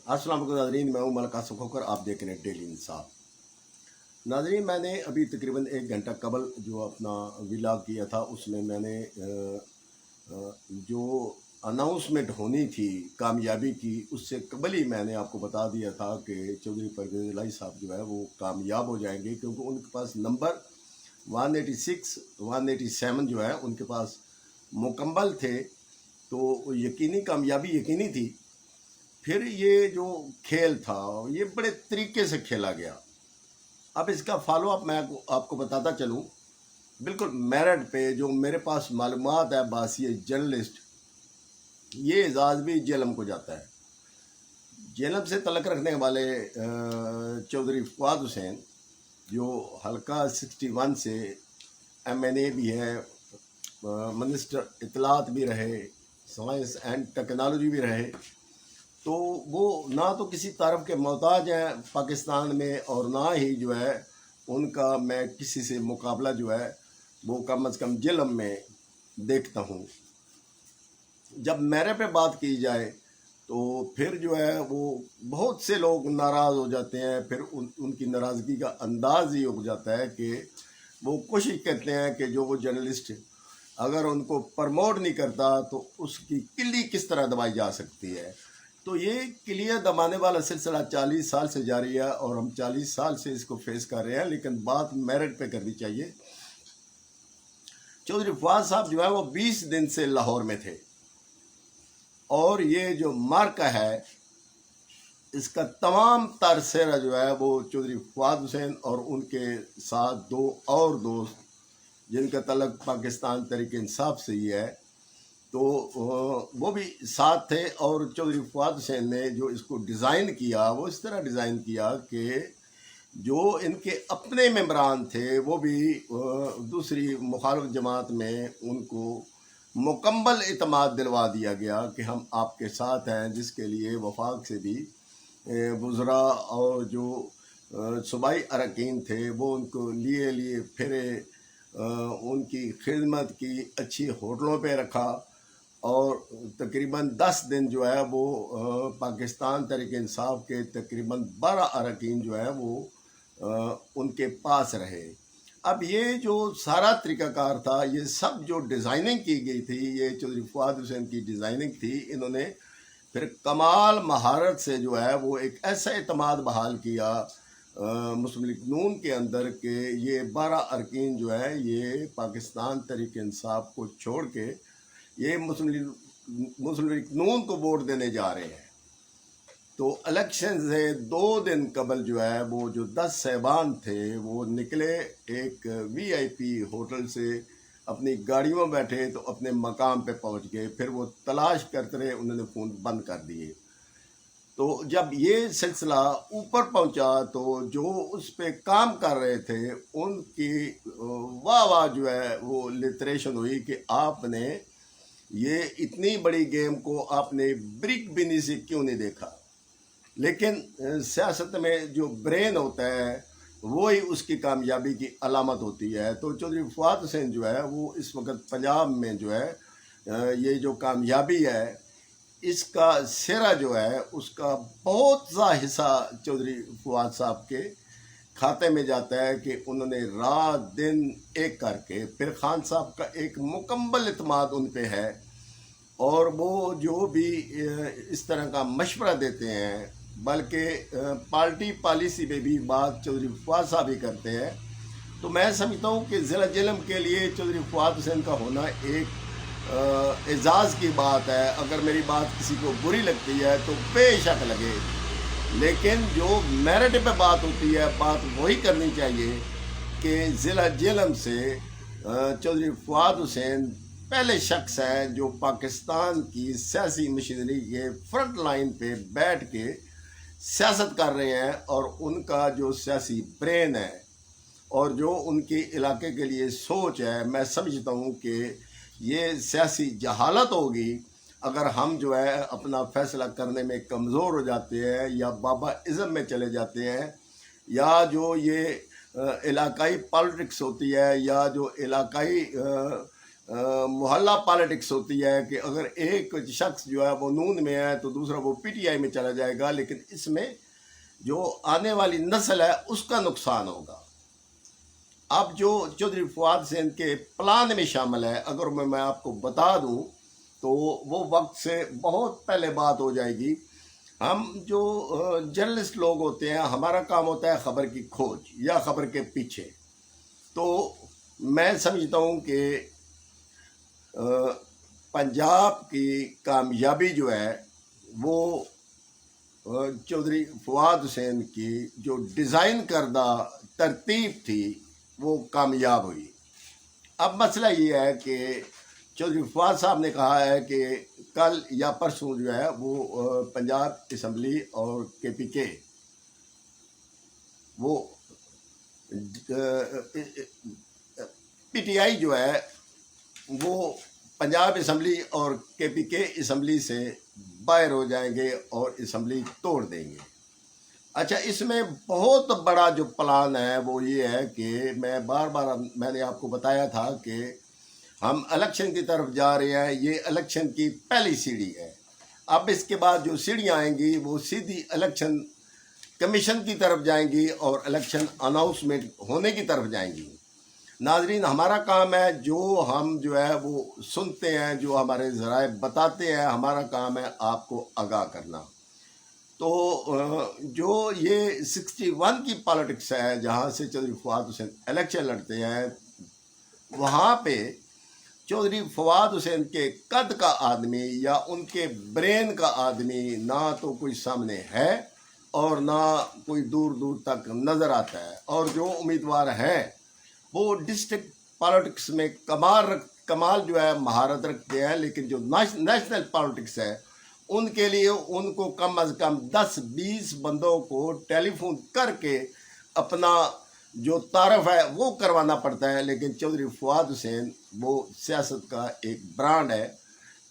अस्सलाम वालेकुम नाज़रीन, मैं हूं मलिक आसिफ खोकर। आप देख रहे हैं डेली इंसाफ। नाज़रीन, मैंने अभी तकरीबन 1 घंटा कबल जो अपना व्लॉग किया था उसमें मैंने जो अनाउंसमेंट होनी थी कामयाबी की, उससे कबल ही मैंने आपको बता दिया था कि चौधरी परवेज़ इलाही साहब जो है वो कामयाब हो जाएंगे, क्योंकि उनके पास नंबर 186 187 जो है उनके पास मुकम्मल थे। तो यकीनी कामयाबी यकीनी थी। फिर ये जो खेल था ये बड़े तरीके से खेला गया। अब इसका फॉलो अप मैं आपको बताता चलूँ। बिल्कुल मेरिट पे जो मेरे पास मालूमात है बासी जर्नलिस्ट, ये एजाज़ भी जेलम को जाता है। जेलम से तलक रखने वाले चौधरी फवाद हुसैन जो हल्का 61 से MNA भी है, मिनिस्टर इतलात भी रहे, साइंस एंड टेक्नोलॉजी भी रहे, तो वो ना तो किसी तारफ़ के मोहताज हैं पाकिस्तान में, और ना ही जो है उनका मैं किसी से मुकाबला जो है वो कम अज़ कम जिल्म में देखता हूँ। जब मेरे पे बात की जाए तो फिर जो है वो बहुत से लोग नाराज़ हो जाते हैं। फिर उनकी नाराज़गी का अंदाज़ ही हो जाता है कि वो कोशिश करते हैं कि जो वो जर्नलिस्ट अगर उनको प्रमोट नहीं करता तो उसकी किल्ली किस तरह दबाई जा सकती है। तो ये किलियाँ दबाने वाला सिलसिला 40 साल से जारी है और हम 40 साल से इसको फेस कर रहे हैं, लेकिन बात मेरिट पे करनी चाहिए। चौधरी फवाद साहब जो है वो 20 दिन से लाहौर में थे, और ये जो मार्का है इसका तमाम तरसेरा जो है वो चौधरी फवाद हुसैन और उनके साथ 2 और दोस्त जिनका तल्लुक पाकिस्तान तहरीक इंसाफ से ही है, तो वो भी साथ थे। और चौधरी फवाद हुसैन ने जो इसको डिज़ाइन किया वो इस तरह डिज़ाइन किया कि जो इनके अपने मेंबरान थे वो भी दूसरी मुखालिफ जमात में उनको मुकम्मल इतमाद दिलवा दिया गया कि हम आपके साथ हैं, जिसके लिए वफाक से भी वज़रा और जो सूबाई अरकान थे वो उनको लिए फिरे, उनकी खिदमत की, अच्छी होटलों पे रखा, और तकरीबन 10 दिन जो है वो पाकिस्तान तहरीक इंसाफ के तकरीबन 12 अरकान जो है वो उनके पास रहे। अब ये जो सारा तरीक़ाकार था, ये सब जो डिज़ाइनिंग की गई थी, ये चौधरी फवाद हुसैन की डिज़ाइनिंग थी। इन्होंने फिर कमाल महारत से जो है वो एक ऐसा एतमाद बहाल किया मुस्लिम लीग नून के अंदर के ये 12 अरकान जो है ये पाकिस्तान तहरीक इंसाफ को छोड़ के ये मुस्लिम लीग नून को वोट देने जा रहे हैं। तो इलेक्शन से 2 दिन कबल जो है वो जो 10 साहबान थे वो निकले एक VIP होटल से, अपनी गाड़ियों में बैठे तो अपने मकाम पे पहुंच गए। फिर वो तलाश करते रहे, उन्होंने फ़ोन बंद कर दिए। तो जब ये सिलसिला ऊपर पहुंचा तो जो उस पर काम कर रहे थे उनकी वाह वाह जो है वो लिटरेशन हुई कि आपने ये इतनी बड़ी गेम को आपने ब्रिक बिनी से क्यों नहीं देखा। लेकिन सियासत में जो ब्रेन होता है वो ही उसकी कामयाबी की अलामत होती है। तो चौधरी फवाद हुसैन जो है वो इस वक्त पंजाब में जो है ये जो कामयाबी है इसका सिरा जो है उसका बहुत सा हिस्सा चौधरी फवाद साहब के खाते में जाता है कि उन्होंने रात दिन एक करके, फिर खान साहब का एक मुकम्मल इत्मीनान उन पे है, और वो जो भी इस तरह का मशवरा देते हैं, बल्कि पार्टी पॉलिसी पे भी बात चौधरी फवाद साहब ही करते हैं। तो मैं समझता हूँ कि ज़िला जिलम के लिए चौधरी फवाद हुसैन का होना एक एजाज़ की बात है। अगर मेरी बात किसी को बुरी लगती है तो बेशक लगे, लेकिन जो मेरिट पे बात होती है बात वही करनी चाहिए कि ज़िला जिलम से चौधरी फवाद हुसैन पहले शख्स हैं जो पाकिस्तान की सियासी मशीनरी के फ्रंट लाइन पे बैठ के सियासत कर रहे हैं, और उनका जो सियासी ब्रेन है और जो उनके इलाके के लिए सोच है, मैं समझता हूँ कि ये सियासी जहालत होगी अगर हम जो है अपना फैसला करने में कमज़ोर हो जाते हैं या बाबा इज़म में चले जाते हैं, या जो ये इलाकाई पॉलिटिक्स होती है या जो इलाकाई محلہ پالیٹکس ہوتی ہے کہ اگر ایک شخص جو ہے وہ نون میں ہے تو دوسرا وہ پی ٹی آئی میں چلا جائے گا، لیکن اس میں جو آنے والی نسل ہے اس کا نقصان ہوگا۔ اب جو چودھری فواد حسین کے پلان میں شامل ہے، اگر میں آپ کو بتا دوں تو وہ وقت سے بہت پہلے بات ہو جائے گی۔ ہم جو جرنلسٹ لوگ ہوتے ہیں، ہمارا کام ہوتا ہے خبر کی کھوج یا خبر کے پیچھے۔ تو میں سمجھتا ہوں کہ پنجاب کی کامیابی جو ہے وہ چودھری فواد حسین کی جو ڈیزائن کردہ ترتیب تھی وہ کامیاب ہوئی۔ اب مسئلہ یہ ہے کہ چودھری فواد صاحب نے کہا ہے کہ کل یا پرسوں جو ہے وہ پنجاب اسمبلی اور کے پی کے وہ پی ٹی آئی جو ہے وہ پنجاب اسمبلی اور کے پی کے اسمبلی سے باہر ہو جائیں گے اور اسمبلی توڑ دیں گے۔ اچھا، اس میں بہت بڑا جو پلان ہے وہ یہ ہے کہ میں نے آپ کو بتایا تھا کہ ہم الیکشن کی طرف جا رہے ہیں، یہ الیکشن کی پہلی سیڑھی ہے۔ اب اس کے بعد جو سیڑھیاں آئیں گی وہ سیدھی الیکشن کمیشن کی طرف جائیں گی اور الیکشن اناؤنسمنٹ ہونے کی طرف جائیں گی۔ ناظرین، ہمارا کام ہے ہم جو ہے وہ سنتے ہیں، جو ہمارے ذرائع بتاتے ہیں، ہمارا کام ہے آپ کو آگاہ کرنا۔ تو جو یہ 61 کی پالیٹکس ہے جہاں سے چودھری فواد حسین الیکشن لڑتے ہیں، وہاں پہ چودھری فواد حسین کے قد کا آدمی یا ان کے برین کا آدمی نہ تو کوئی سامنے ہے اور نہ کوئی دور دور تک نظر آتا ہے۔ اور جو امیدوار ہیں وہ ڈسٹرکٹ پالیٹکس میں کمال جو ہے مہارت رکھتے ہیں، لیکن جو نیشنل پالیٹکس ہے ان کے لیے ان کو کم از کم 10-20 بندوں کو ٹیلی فون کر کے اپنا جو تعارف ہے وہ کروانا پڑتا ہے۔ لیکن چودھری فواد حسین وہ سیاست کا ایک برانڈ ہے۔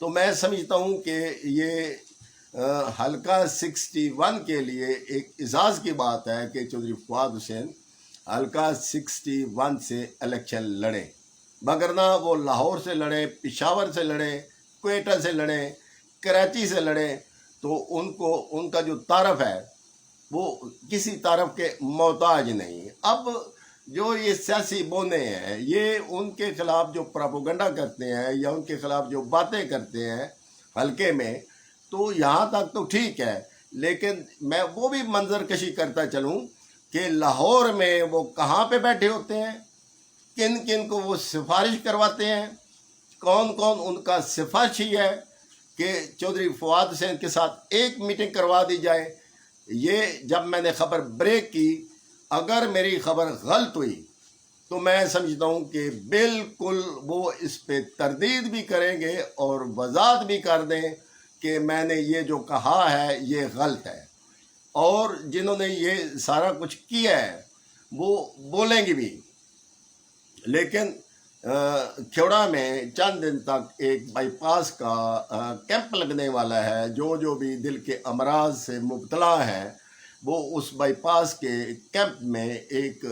تو میں سمجھتا ہوں کہ یہ حلقہ 61 کے لیے ایک اعزاز کی بات ہے کہ چودھری فواد حسین حلقہ 61 سے الیکشن لڑیں، مگرنہ وہ لاہور سے لڑیں، پشاور سے لڑیں، کوئٹہ سے لڑیں، کراچی سے لڑیں، تو ان کا جو تعارف ہے وہ کسی تعارف کے محتاج نہیں۔ اب جو یہ سیاسی بونے ہیں، یہ ان کے خلاف جو پراپوگنڈا کرتے ہیں یا ان کے خلاف جو باتیں کرتے ہیں حلقے میں، تو یہاں تک تو ٹھیک ہے، لیکن میں وہ بھی منظر کشی کرتا چلوں کہ لاہور میں وہ کہاں پہ بیٹھے ہوتے ہیں، کن کن کو وہ سفارش کرواتے ہیں، کون کون ان کا سفارشی ہے کہ چودھری فواد حسین کے ساتھ ایک میٹنگ کروا دی جائے۔ یہ جب میں نے خبر بریک کی، اگر میری خبر غلط ہوئی تو میں سمجھتا ہوں کہ بالکل وہ اس پہ تردید بھی کریں گے اور وضاحت بھی کر دیں کہ میں نے یہ جو کہا ہے یہ غلط ہے، اور جنہوں نے یہ سارا کچھ کیا ہے وہ بولیں گے بھی۔ لیکن کھیوڑا میں چند دن تک ایک بائی پاس کا کیمپ لگنے والا ہے، جو بھی دل کے امراض سے مبتلا ہیں وہ اس بائی پاس کے کیمپ میں ایک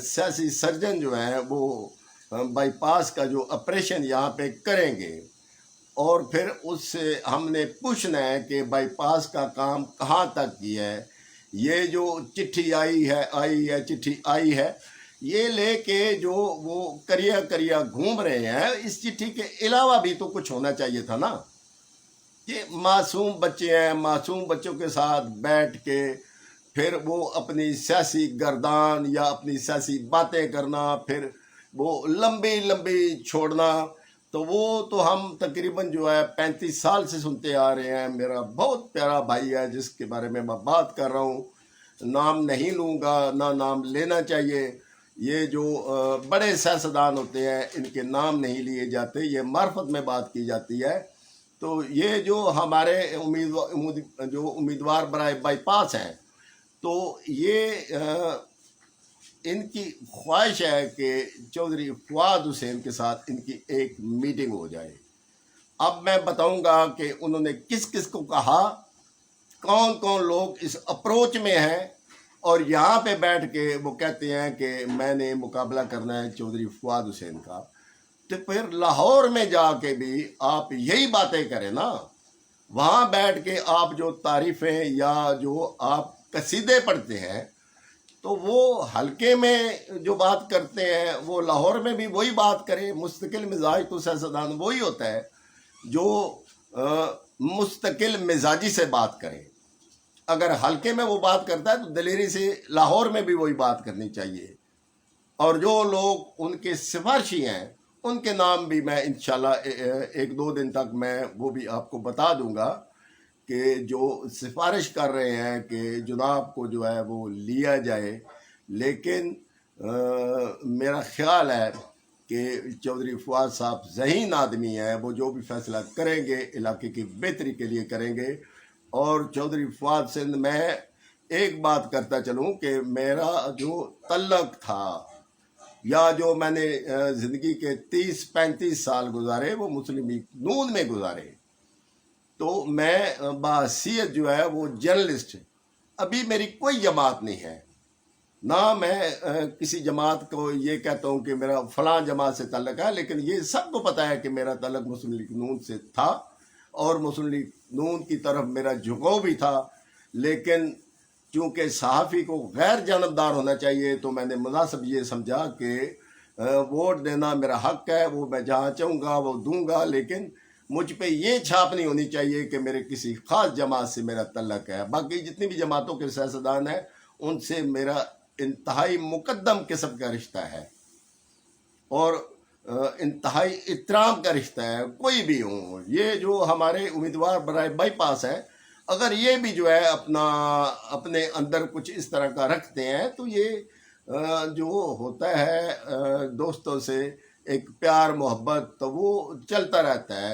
سیاسی سرجن جو ہیں وہ بائی پاس کا جو آپریشن یہاں پہ کریں گے، اور پھر اس سے ہم نے پوچھنا ہے کہ بائی پاس کا کام کہاں تک کیا ہے۔ یہ جو چٹھی آئی ہے یہ لے کے جو وہ کریا گھوم رہے ہیں، اس چٹھی کے علاوہ بھی تو کچھ ہونا چاہیے تھا نا۔ یہ معصوم بچے ہیں، معصوم بچوں کے ساتھ بیٹھ کے پھر وہ اپنی سیاسی گردان یا اپنی سیاسی باتیں کرنا، پھر وہ لمبی چھوڑنا، تو وہ تو ہم تقریباً جو ہے 35 سال سے سنتے آ رہے ہیں۔ میرا بہت پیارا بھائی ہے جس کے بارے میں بات کر رہا ہوں، نام نہیں لوں گا، نہ نام لینا چاہیے۔ یہ جو بڑے سیاستدان ہوتے ہیں ان کے نام نہیں لیے جاتے، یہ معرفت میں بات کی جاتی ہے۔ تو یہ جو ہمارے امیدوار برائے بائی پاس ہیں، تو یہ ان کی خواہش ہے کہ چودھری فواد حسین کے ساتھ ان کی ایک میٹنگ ہو جائے۔ اب میں بتاؤں گا کہ انہوں نے کس کس کو کہا، کون کون لوگ اس اپروچ میں ہیں، اور یہاں پہ بیٹھ کے وہ کہتے ہیں کہ میں نے مقابلہ کرنا ہے چودھری فواد حسین کا۔ तो फिर लाहौर में जाके भी आप यही बातें करें ना, वहाँ बैठ के आप जो तारीफ़ें या जो आप कसीदे पढ़ते हैं, तो वो हल्के में जो बात करते हैं वो लाहौर में भी वही बात करें। मुस्तकिल मिजाज तो सियासतदान वही होता है जो मुस्तकिल मिजाजी से बात करे। अगर हल्के में वो बात करता है तो दलेरी से लाहौर में भी वही बात करनी चाहिए। और जो लोग उनके सिफारशी हैं उनके नाम भी मैं इंशाल्लाह एक दो दिन तक मैं वो भी आपको बता दूंगा कि जो सिफारिश कर रहे हैं कि जनाब को जो है वो लिया जाए। लेकिन मेरा ख्याल है कि चौधरी फवाद साहब ज़हीन आदमी हैं, वो जो भी फैसला करेंगे इलाके की बेहतरी के लिए करेंगे। और चौधरी फवाद से मैं एक बात करता चलूँ कि मेरा जो तल्लक था या जो मैंने ज़िंदगी के 30-35 साल गुजारे वो मुस्लिम लीग नून में गुजारे, तो मैं बाहसीयत जो है वो जर्नलिस्ट, अभी मेरी कोई जमात नहीं है ना। मैं किसी जमात को ये कहता हूँ कि मेरा फलां जमात से तल्लक है, लेकिन ये सबको पता है कि मेरा तल्लक मुस्लिम लीग नून से था और मुस्लिम लीग नून की तरफ मेरा झुकाव भी था। लेकिन चूँकि सहाफ़ी को गैर जानबदार होना चाहिए तो मैंने मुनासिब ये समझा कि वोट देना मेरा हक़ है, वो मैं जहाँ चाहूँगा वो दूंगा, लेकिन मुझ पे ये छाप नहीं होनी चाहिए कि मेरे किसी ख़ास जमात से मेरा तल्लक है। बाकी जितनी भी जमातों के सियासतदान हैं उनसे मेरा इंतहाई मुकद्दम किस्म का रिश्ता है और इंतहाई इत्तराम का रिश्ता है, कोई भी हो। ये जो हमारे उम्मीदवार बराए बाईपास है, अगर ये भी जो है अपने अंदर कुछ इस तरह का रखते हैं तो ये जो होता है दोस्तों से एक प्यार मोहब्बत, तो वो चलता रहता है।